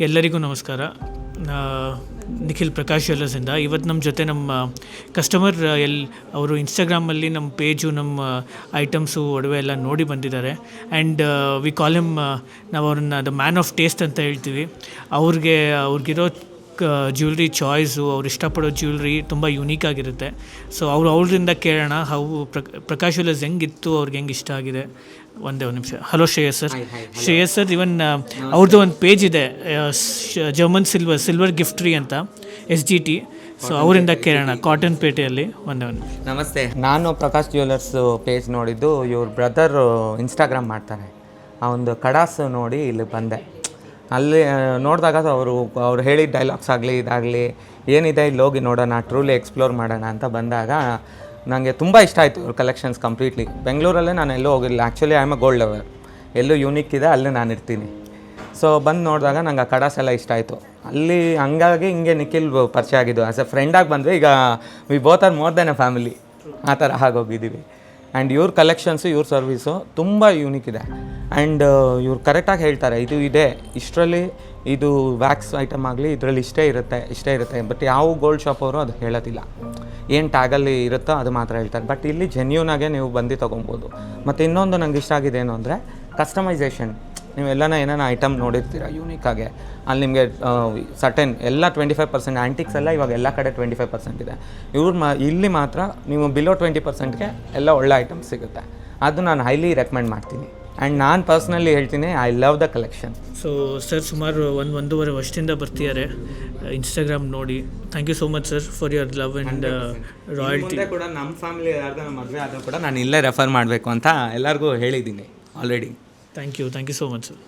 ಎಲ್ಲರಿಗೂ ನಮಸ್ಕಾರ. ನಿಖಿಲ್ ಪ್ರಕಾಶ್ ಜ್ಯುವೆಲ್ಲರ್ಸಿಂದ ಇವತ್ತು ನಮ್ಮ ಜೊತೆ ನಮ್ಮ ಕಸ್ಟಮರ್ ಅವರು ಇನ್ಸ್ಟಾಗ್ರಾಮಲ್ಲಿ ನಮ್ಮ ಪೇಜು, ನಮ್ಮ ಐಟಮ್ಸು, ಒಡವೆ ಎಲ್ಲ ನೋಡಿ ಬಂದಿದ್ದಾರೆ. ಆ್ಯಂಡ್ ವಿ ಕಾಲ್ ಹಿಮ್, ನಾವು ಅವ್ರನ್ನ ದ ಮ್ಯಾನ್ ಆಫ್ ಟೇಸ್ಟ್ ಅಂತ ಹೇಳ್ತೀವಿ. ಅವ್ರಿಗಿರೋ ಜ್ಯುವೆಲ್ರಿ ಚಾಯ್ಸು, ಅವ್ರು ಇಷ್ಟಪಡೋ ಜ್ಯುವೆಲ್ರಿ ತುಂಬ ಯುನೀಕ್ ಆಗಿರುತ್ತೆ. ಸೊ ಅವ್ರಿಂದ ಕೇಳೋಣ ಪ್ರಕಾಶ್ ಜ್ಯುವೆಲ್ಲರ್ಸ್ ಹೆಂಗಿತ್ತು, ಅವ್ರಿಗೆ ಹೆಂಗೆ ಇಷ್ಟ ಆಗಿದೆ. ಒಂದೇ ಒಂದು ನಿಮಿಷ. Hello Shreyas sir. Shreyas sir, ಇವನ್ ಅವ್ರದ್ದು ಒಂದು ಪೇಜ್ ಇದೆ, ಜರ್ಮನ್ ಸಿಲ್ವರ್ ಗಿಫ್ಟ್ರಿ ಅಂತ, SGT. ಸೊ ಅವರಿಂದ ಕೇಳೋಣ, ಕಾಟನ್ ಪೇಟೆಯಲ್ಲಿ. ಒಂದೇ ಒಂದು. ನಮಸ್ತೆ, ನಾನು ಪ್ರಕಾಶ್ ಜ್ಯುವೆಲ್ಲರ್ಸ್ ಪೇಜ್ ನೋಡಿದ್ದು, ಇವ್ರ ಬ್ರದರ್ ಇನ್ಸ್ಟಾಗ್ರಾಮ್ ಮಾಡ್ತಾರೆ, ಆ ಒಂದು ಕಡಾಸ್ ನೋಡಿ ಇಲ್ಲಿ ಬಂದೆ. ಅಲ್ಲಿ ನೋಡಿದಾಗ ಅವ್ರು ಹೇಳಿದ ಡೈಲಾಗ್ಸ್ ಆಗಲಿ ಇದಾಗಲಿ ಏನಿದೆ ಇಲ್ಲಿ ಹೋಗಿ ನೋಡೋಣ, ಟ್ರೂಲಿ ಎಕ್ಸ್ಪ್ಲೋರ್ ಮಾಡೋಣ ಅಂತ ಬಂದಾಗ ನನಗೆ ತುಂಬ ಇಷ್ಟ ಆಯಿತು ಇವ್ರ ಕಲೆಕ್ಷನ್ಸ್ ಕಂಪ್ಲೀಟ್ಲಿ. ಬೆಂಗಳೂರಲ್ಲೇ ನಾನು ಎಲ್ಲೂ ಹೋಗಿಲ್ಲ. Actually I am a gold lover, ಎಲ್ಲೂ ಯೂನಿಕ್ ಇದೆ ಅಲ್ಲಿ ನಾನು ಇರ್ತೀನಿ. ಸೊ ಬಂದು ನೋಡಿದಾಗ ನಂಗೆ ಆ ಕಡಾಸ್ ಎಲ್ಲ ಇಷ್ಟ ಆಯಿತು. ಅಲ್ಲಿ ಹಂಗಾಗಿ ಹಿಂಗೆ ನಿಖಿಲ್ ಪರಿಚಯ ಆಗಿದ್ದು. ಆ್ಯಸ್ ಎ ಫ್ರೆಂಡಾಗಿ ಬಂದರೆ ಈಗ we both are more than A family, ಆ ಥರ ಆಗೋಗಿದ್ದೀವಿ. ಆ್ಯಂಡ್ ಇವ್ರ ಕಲೆಕ್ಷನ್ಸು, ಇವ್ರ ಸರ್ವೀಸು ತುಂಬ ಯೂನಿಕ್ ಇದೆ. ಆ್ಯಂಡ್ ಇವ್ರು ಕರೆಕ್ಟಾಗಿ ಹೇಳ್ತಾರೆ, ಇದು ಇದೆ ಇಷ್ಟರಲ್ಲಿ, ಇದು ವ್ಯಾಕ್ಸ್ ಐಟಮ್ ಆಗಲಿ ಇದರಲ್ಲಿ ಇಷ್ಟೇ ಇರುತ್ತೆ. ಬಟ್ ಯಾವ ಗೋಲ್ಡ್ ಶಾಪ್ ಅವರು ಅದು ಹೇಳೋದಿಲ್ಲ, ಏನು ಟ್ಯಾಗಲ್ಲಿ ಇರುತ್ತೋ ಅದು ಮಾತ್ರ ಹೇಳ್ತಾರೆ. ಬಟ್ ಇಲ್ಲಿ ಜೆನ್ಯೂನಾಗೆ ನೀವು ಬಂದು ತೊಗೊಬೋದು. ಮತ್ತು ಇನ್ನೊಂದು ನಂಗೆ ಇಷ್ಟ ಆಗಿದೆ ಏನು ಅಂದರೆ ಕಸ್ಟಮೈಸೇಷನ್. ನೀವೆಲ್ಲನ ಏನಾನ ಐಟಮ್ ನೋಡಿರ್ತೀರ ಯೂನಿಕ್ಕಾಗೆ, ಅಲ್ಲಿ ನಿಮಗೆ ಸರ್ಟೆನ್ ಎಲ್ಲ 25% ಆ್ಯಂಟಿಕ್ಸ್ ಎಲ್ಲ ಇವಾಗ ಎಲ್ಲ ಕಡೆ 25% ಇದೆ. ಇಲ್ಲಿ ಮಾತ್ರ ನೀವು ಬಿಲೋ 20%ಗೆ ಎಲ್ಲ ಒಳ್ಳೆ ಐಟಮ್ಸ್ ಸಿಗುತ್ತೆ. ಅದು ನಾನು ಹೈಲಿ ರೆಕಮೆಂಡ್ ಮಾಡ್ತೀನಿ. ಆ್ಯಂಡ್ ನಾನು ಪರ್ಸ್ನಲಿ ಹೇಳ್ತೀನಿ, I love the collection. So sir, ಸುಮಾರು 1-1.5 ವರ್ಷದಿಂದ ಬರ್ತಿದ್ದಾರೆ ಇನ್ಸ್ಟಾಗ್ರಾಮ್ ನೋಡಿ. Thank you so much sir for your love and royalty. ಕೂಡ ನಮ್ಮ ಫ್ಯಾಮಿಲಿ ಯಾರ್ದಾರ ಮದುವೆ ಆದರೂ ಕೂಡ ನಾನು ಇಲ್ಲೇ ರೆಫರ್ ಮಾಡಬೇಕು ಅಂತ ಎಲ್ಲರಿಗೂ ಹೇಳಿದ್ದೀನಿ already. Thank you so much sir.